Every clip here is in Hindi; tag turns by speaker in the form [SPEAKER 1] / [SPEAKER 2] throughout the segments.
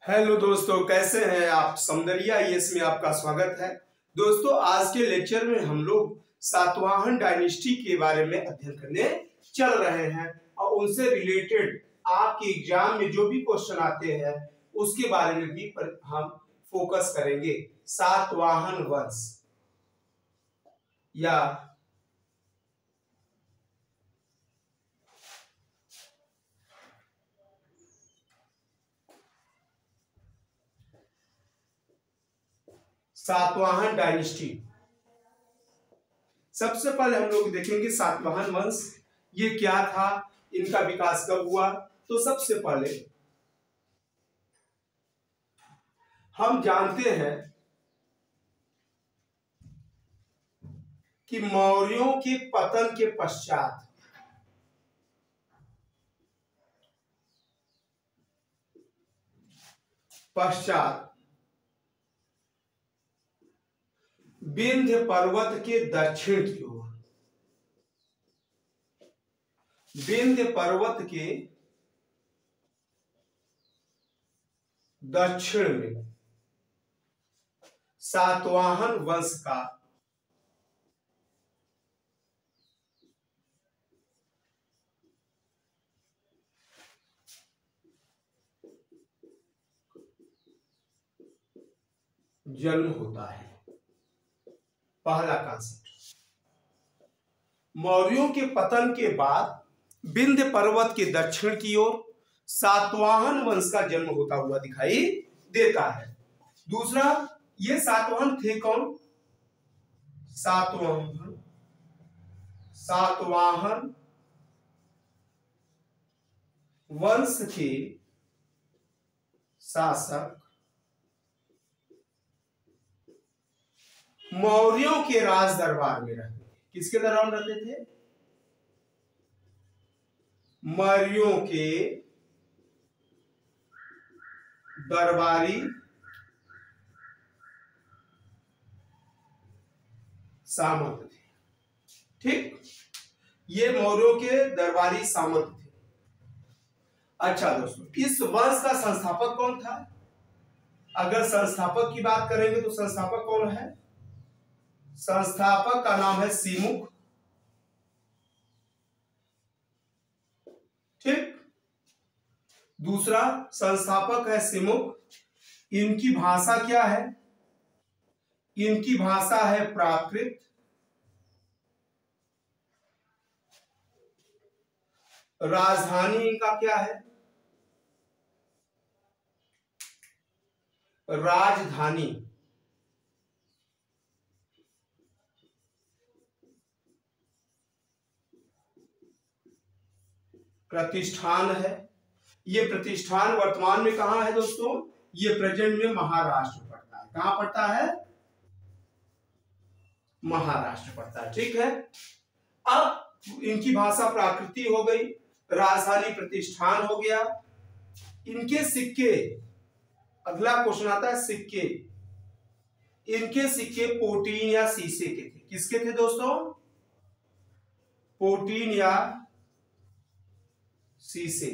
[SPEAKER 1] हेलो दोस्तों, कैसे हैं आप। सौंदर्या आईएएस में आपका स्वागत है। दोस्तों, आज के लेक्चर में हम लोग सातवाहन डायनेस्टी के बारे में अध्ययन करने चल रहे हैं और उनसे रिलेटेड आपके एग्जाम में जो भी क्वेश्चन आते हैं उसके बारे में भी हम फोकस करेंगे। सातवाहन वंश या सातवाहन डायनेस्टी। सबसे पहले हम लोग देखेंगे सातवाहन वंश ये क्या था, इनका विकास कब हुआ। तो सबसे पहले हम जानते हैं कि मौर्यों के पतन के पश्चात विंध्य पर्वत के दक्षिण की ओर, विंध्य पर्वत के दक्षिण में सातवाहन वंश का जन्म होता है। पहला कॉन्सेप्ट, मौर्यों के पतन के बाद विंध्य पर्वत के दक्षिण की ओर सातवाहन वंश का जन्म होता हुआ दिखाई देता है। दूसरा, ये सातवाहन थे कौन? सातवाहन वंश के शासक मौर्यों के राज दरबार में रहते थे। किसके दरबार में रहते थे? मौर्यों के दरबारी सामंत थे। ठीक, ये मौर्यों के दरबारी सामंत थे। अच्छा दोस्तों, इस वंश का संस्थापक कौन था? अगर संस्थापक की बात करेंगे तो संस्थापक कौन है? संस्थापक का नाम है सिमुक। ठीक, दूसरा संस्थापक है सिमुक। इनकी भाषा क्या है? इनकी भाषा है प्राकृत। राजधानी इनका क्या है? राजधानी प्रतिष्ठान है। ये प्रतिष्ठान वर्तमान में कहां है दोस्तों? ये प्रेजेंट में महाराष्ट्र पड़ता है। कहां पड़ता है? महाराष्ट्र पड़ता है। ठीक है, अब इनकी भाषा प्राकृति हो गई, राजधानी प्रतिष्ठान हो गया। इनके सिक्के, अगला क्वेश्चन आता है सिक्के। इनके सिक्के पोटीन या शीशे के थे। किसके थे दोस्तों? पोटीन या शीशे।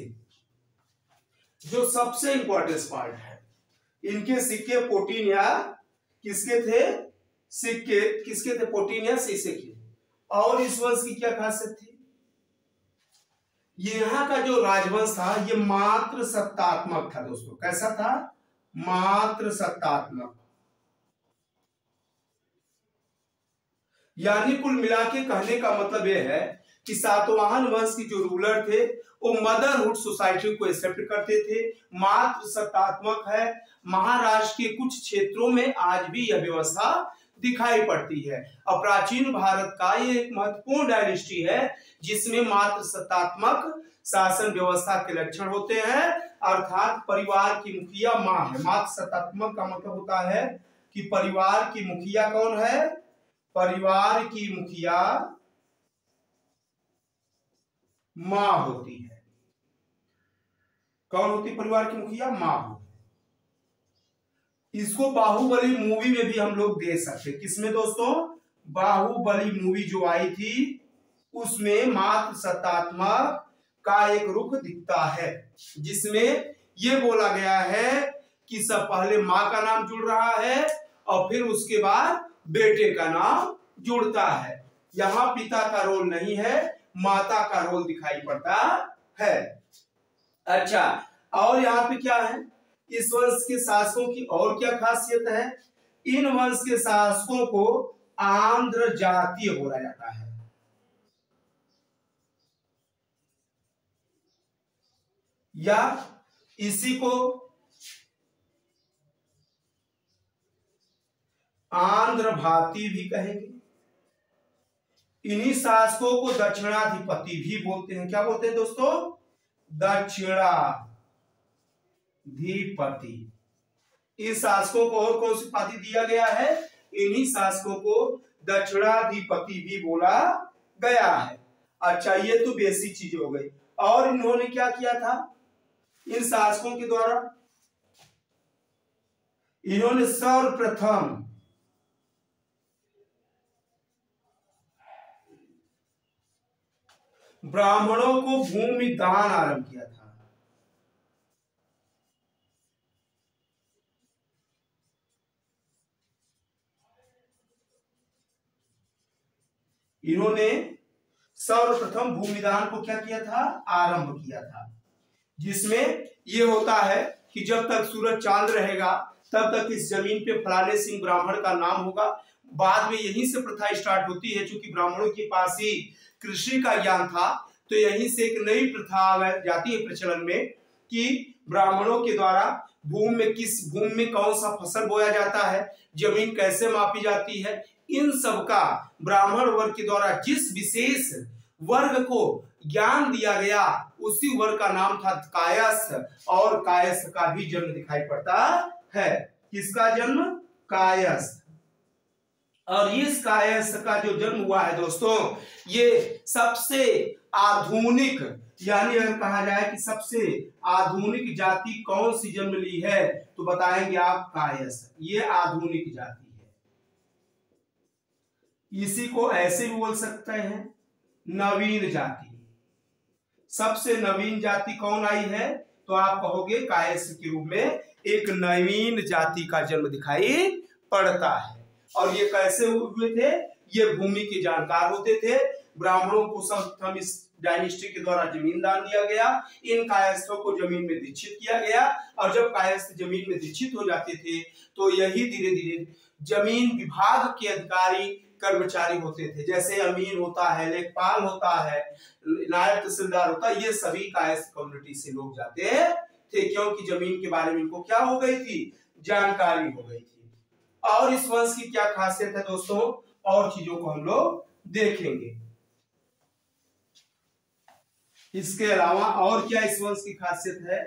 [SPEAKER 1] जो सबसे इंपॉर्टेंट पार्ट है, इनके सिक्के पोटीन या किसके थे? सिक्के किसके थे? पोटीन या शीशे के। और इस वंश की क्या खासियत थी? यहां का जो राजवंश था ये मात्र सत्तात्मक था दोस्तों। कैसा था? मात्र सत्तात्मक। यानी कुल मिला के कहने का मतलब यह है कि सातवाहन वंश की जो रूलर थे वो मदरहुड सोसाइटी को एक्सेप्ट करते थे। मात्र सत्तात्मक है। महाराष्ट्र के कुछ क्षेत्रों में आज भी यह व्यवस्था दिखाई पड़ती है। और प्राचीन भारत का ये एक महत्वपूर्ण डायनेस्टी है जिसमें मात्र सत्तात्मक शासन व्यवस्था के लक्षण होते हैं। अर्थात परिवार की मुखिया मां है। मात्र सत्तात्मक का मतलब होता है कि परिवार की मुखिया कौन है? परिवार की मुखिया मां होती है। कौन होती? परिवार की मुखिया मां होती है। इसको बाहुबली मूवी में भी हम लोग देख सकते। किसमें दोस्तों? बाहुबली मूवी जो आई थी उसमें मात्र सत्तात्मक का एक रुख दिखता है जिसमें यह बोला गया है कि सब पहले माँ का नाम जुड़ रहा है और फिर उसके बाद बेटे का नाम जुड़ता है। यहाँ पिता का रोल नहीं है, माता का रोल दिखाई पड़ता है। अच्छा, और यहाँ पे क्या है, इस वंश के शासकों की और क्या खासियत है? इन वंश के शासकों को आंध्र जातीय बोला जाता है। या इसी को आंध्र भारतीय भी कहेंगे। इन्हीं शासकों को दक्षिणाधिपति भी बोलते हैं। क्या बोलते हैं दोस्तों? दक्षिणाधिपति। इस शासकों को और कौन सी उपाधि दिया गया है? इन्हीं शासकों को दक्षिणाधिपति भी बोला गया है। अच्छा, ये तो बेसिक चीज हो गई। और इन्होंने क्या किया था? इन शासकों के द्वारा इन्होंने सर्वप्रथम ब्राह्मणों को भूमि दान आरंभ किया था। इन्होंने सर्वप्रथम भूमिदान को क्या किया था? आरंभ किया था। जिसमें ये होता है कि जब तक सूरज चांद रहेगा तब तक इस जमीन पे फलाने सिंह ब्राह्मण का नाम होगा। बाद में यहीं से प्रथा स्टार्ट होती है, क्योंकि ब्राह्मणों के पास ही कृषि का ज्ञान था, तो यहीं से एक नई प्रथा आ जाती है प्रचलन में कि ब्राह्मणों के द्वारा किस भूमि में कौन सा फसल बोया जाता है, जमीन कैसे मापी जाती है, इन सब का ब्राह्मण वर्ग के द्वारा जिस विशेष वर्ग को ज्ञान दिया गया उसी वर्ग का नाम था कायस्थ। और कायस्थ का भी जन्म दिखाई पड़ता है। किसका जन्म? कायस्थ। और इस कायस्थ का जो जन्म हुआ है दोस्तों, ये सबसे आधुनिक, यानी अगर कहा जाए कि सबसे आधुनिक जाति कौन सी जन्म ली है तो बताएंगे आप कायस्थ। ये आधुनिक जाति है। इसी को ऐसे भी बोल सकते हैं नवीन जाति। सबसे नवीन जाति कौन आई है तो आप कहोगे कायस्थ के रूप में एक नवीन जाति का जन्म दिखाई पड़ता है। और ये कैसे हुए थे? ये भूमि के जानकार होते थे। ब्राह्मणों को सर्वप्रथम इस डायनेस्टी के द्वारा जमीन दान दिया गया। इन कायस्थों को जमीन में दीक्षित किया गया। और जब कायस्थ जमीन में दीक्षित हो जाते थे तो यही धीरे धीरे जमीन विभाग के अधिकारी कर्मचारी होते थे। जैसे अमीन होता है, लेखपाल होता है, नायब तहसीलदार होता है, ये सभी कायस्थ कम्युनिटी से लोग जाते थे, क्योंकि जमीन के बारे में इनको क्या हो गई थी? जानकारी हो गई थी। और इस वंश की क्या खासियत है दोस्तों, और चीजों को हम लोग देखेंगे। इसके अलावा और क्या इस वंश की खासियत है?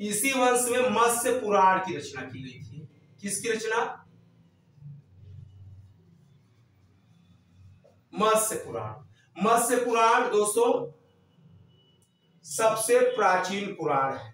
[SPEAKER 1] इसी वंश में मत्स्य पुराण की रचना की गई थी। किसकी रचना? मत्स्य पुराण। मत्स्य पुराण दोस्तों सबसे प्राचीन पुराण है।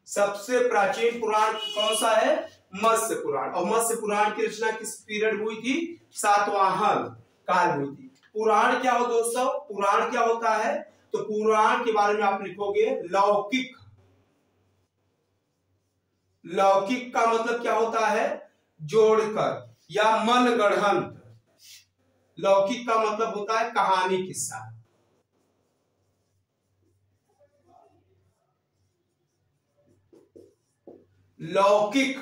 [SPEAKER 1] सबसे प्राचीन पुराण कौन सा है? मत्स्य पुराण। और मत्स्य पुराण की रचना किस पीरियड हुई थी? सातवाहन काल हुई थी। पुराण क्या हो दोस्तों? पुराण क्या होता है? तो पुराण के बारे में आप लिखोगे लौकिक। लौकिक का मतलब क्या होता है? जोड़कर या मन गढ़ंत। लौकिक का मतलब होता है कहानी, किस्सा। लौकिक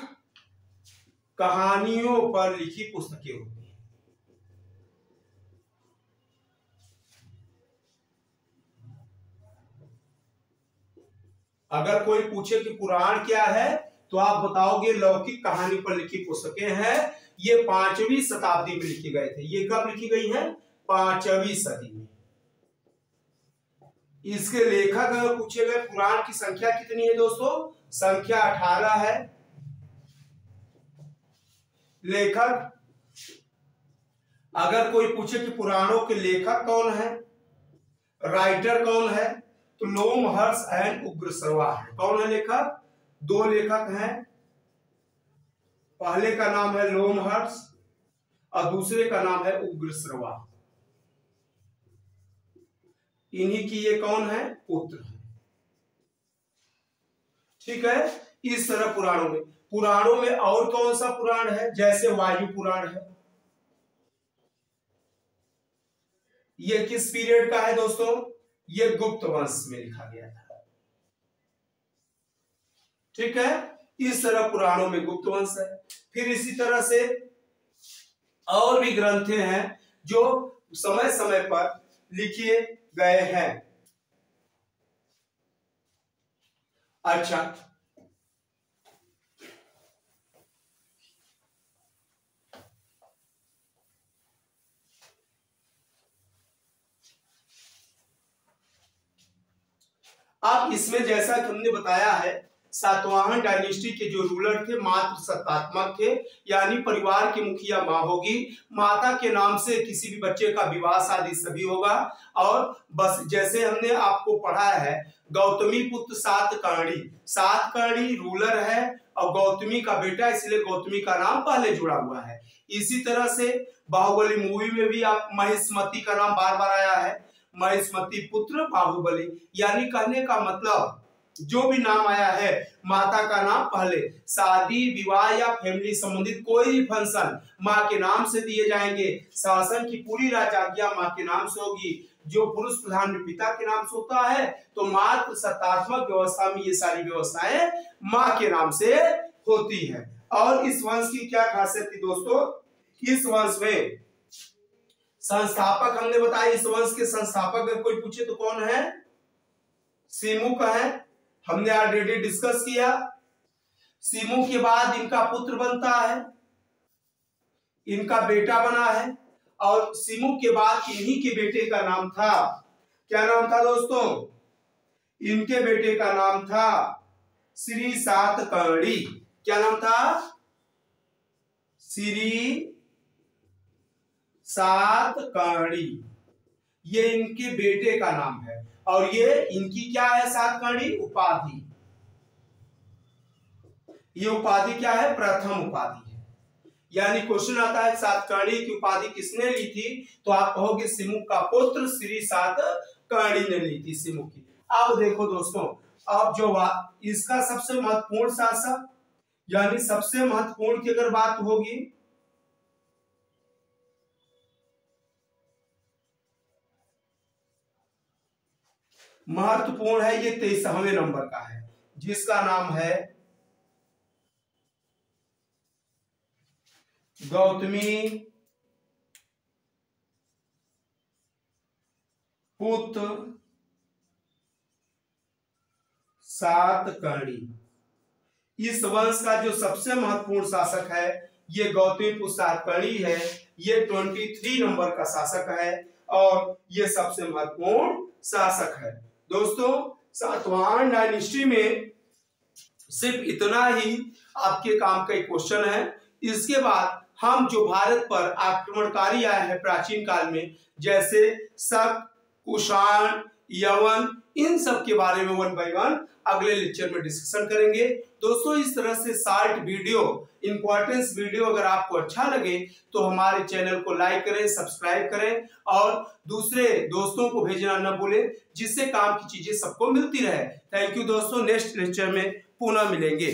[SPEAKER 1] कहानियों पर लिखी पुस्तकें होती हैं। अगर कोई पूछे कि पुराण क्या है तो आप बताओगे लौकिक कहानी पर लिखी पुस्तकें हैं। ये 5वीं शताब्दी में लिखी गए थे। ये कब लिखी गई है? 5वीं सदी में। इसके लेखक अगर पूछे गए पुराण की संख्या कितनी है दोस्तों? संख्या 18 है। लेखक अगर कोई पूछे कि पुराणों के लेखक कौन है, राइटर कौन है, तो लोमहर्ष एंड उग्रश्रवा है। कौन है लेखक? दो लेखक हैं, पहले का नाम है लोमहर्ष और दूसरे का नाम है उग्रश्रवा। इन्हीं की ये कौन है? पुत्र है। ठीक है। इस तरह पुराणों में और कौन सा पुराण है? जैसे वायु पुराण है। ये किस पीरियड का है दोस्तों? ये गुप्त वंश में लिखा गया था। ठीक है। इस तरह पुराणों में गुप्त वंश है। फिर इसी तरह से और भी ग्रंथ हैं जो समय समय पर लिखे गए हैं। अच्छा, अब इसमें जैसा कि हमने बताया है, सातवाहन डायनेस्टी के जो रूलर थे मात्र सत्तात्मक थे, यानी परिवार की मुखिया माँ होगी, माता के नाम से किसी भी बच्चे का विवाह शादी सभी होगा। और बस जैसे हमने आपको पढ़ा है, गौतमी पुत्र सातकर्णी रूलर है और गौतमी का बेटा, इसलिए गौतमी का नाम पहले जुड़ा हुआ है। इसी तरह से बाहुबली मूवी में भी आप महिष्मति का नाम बार बार आया है, महिष्मति पुत्र बाहुबली, यानी कहने का मतलब जो भी नाम आया है माता का नाम पहले, शादी विवाह या फैमिली संबंधित कोई भी फंक्शन माँ के नाम से दिए जाएंगे। शासन की पूरी राजआज्ञा माँ के नाम से होगी। जो पुरुष प्रधान पिता के नाम से होता है, तो मात्र सत्तात्मक व्यवस्था में ये सारी व्यवस्थाएं माँ के नाम से होती है। और इस वंश की क्या खासियत थी दोस्तों? इस वंश में संस्थापक हमने बताया, इस वंश के संस्थापक अगर कोई पूछे तो कौन है? सिमुक है, हमने ऑलरेडी डिस्कस किया। सिमुक के बाद इनका पुत्र बनता है, इनका बेटा बना है, और सिमुक के बाद इन्हीं के बेटे का नाम था, क्या नाम था दोस्तों? इनके बेटे का नाम था श्री सातकर्णी। क्या नाम था? श्री सातकर्णी। ये इनके बेटे का नाम है और ये इनकी क्या है? सातकर्णी उपाधि। ये उपाधि क्या है? प्रथम उपाधि है। यानी क्वेश्चन आता है सातकर्णी की उपाधि किसने ली थी, तो आप कहोगे सिमुक का पुत्र श्री सातकर्णी ने ली थी सिमुक की। अब देखो दोस्तों, अब जो इसका सबसे महत्वपूर्ण शासक, यानी सबसे महत्वपूर्ण की अगर बात होगी, महत्वपूर्ण है, ये 23वें नंबर का है, जिसका नाम है गौतमी पुत्र सातकर्णी। इस वंश का जो सबसे महत्वपूर्ण शासक है ये गौतमी पुत्र सातकर्णी है। ये 23 नंबर का शासक है और ये सबसे महत्वपूर्ण शासक है। दोस्तों, सातवाहन डायनेस्टी में सिर्फ इतना ही आपके काम का एक क्वेश्चन है। इसके बाद हम जो भारत पर आक्रमणकारी आए हैं प्राचीन काल में, जैसे शक, कुषाण, यवन, इन सब के बारे में 1 बाय 1 अगले लेक्चर में डिस्कशन करेंगे। दोस्तों, इस तरह से शॉर्ट वीडियो, इंपॉर्टेंस वीडियो अगर आपको अच्छा लगे तो हमारे चैनल को लाइक करें, सब्सक्राइब करें और दूसरे दोस्तों को भेजना न भूलें, जिससे काम की चीजें सबको मिलती रहे। थैंक यू दोस्तों, नेक्स्ट लेक्चर में पुनः मिलेंगे।